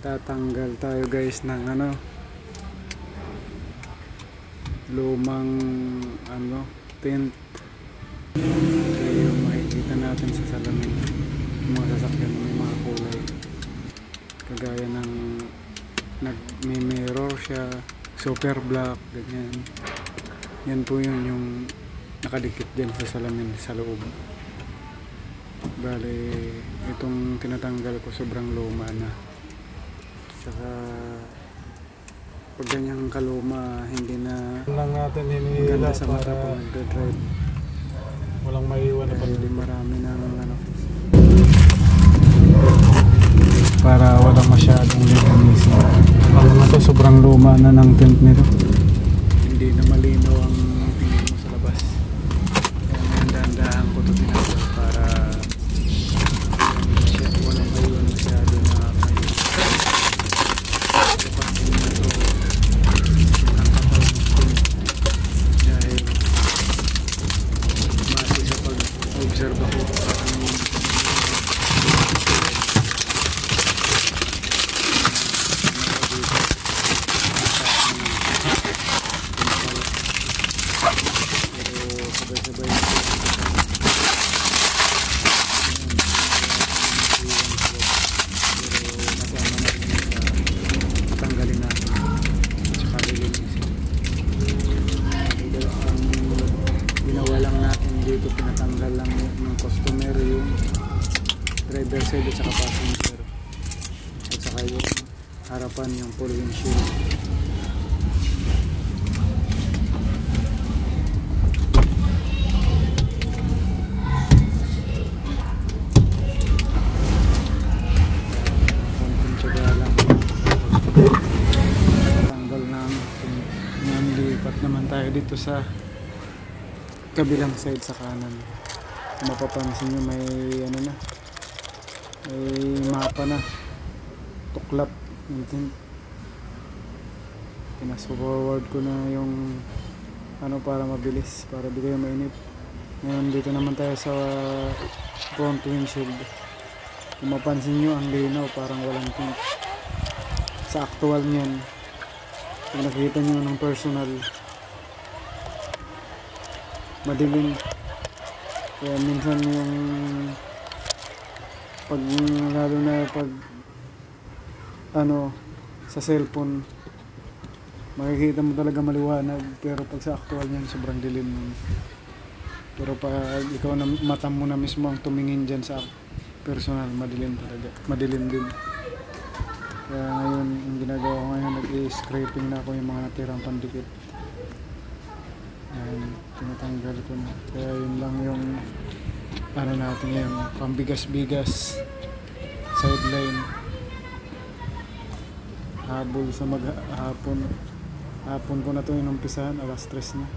Tatanggal tayo guys ng lumang tint. Kaya yung makikita natin sa salamin yung mga sasakyan may mga kulay kagaya ng may mirror siya, super black, ganyan. Yan po yung nakadikit dyan sa salamin sa loob. Bale, itong tinatanggal ko sobrang luma na. Tsaka pag ganyang kaluma, hindi na lang natin maganda sa mata pag nagdadrive. Walang maiwan na pag marami ng para walang masyadong linisin. Alam mo to, sobrang luma na ng tint nito. Hindi na malinaw ang tingin mo sa labas. Kaya dahan-dahan ko ito tinatanggal para walang maiwan masyado na kayo. Napansin na ito ang kapal ng tint dahil masi sa pag-observe ako dito. Pinatanggal lang ng customer yung driver side at saka passenger at saka yung harapan, yung full windshield. konting tsaga lang tanggal namin. Lipat naman tayo dito sa kabilang side sa kanan. Kung mapapansin nyo may may mapa na tuklap. Pinas-forward ko na yung para mabilis, para di kayo mainip. Ngayon dito naman tayo sa front windshield. Kung mapansin nyo ang linaw, parang walang tint sa actual nyan. Kung nakita nyo ng personal, madilim. Kaya minsan yung lalo na pag sa cellphone makikita mo talaga maliwanag, pero pag sa actual niyan sobrang dilim. Pero pag ikaw na mata mo na mismo ang tumingin dyan sa personal, madilim talaga, madilim din. Kaya ngayon ang ginagawa ko ngayon, nag-i-scraping na ako yung mga natirang pandikit. Ayan, tinatanggal ko na. Kaya yun lang yung natin ngayon, pambigas-bigas sideline. Habol sa hapon ko na ito inumpisahan, alas 3 na.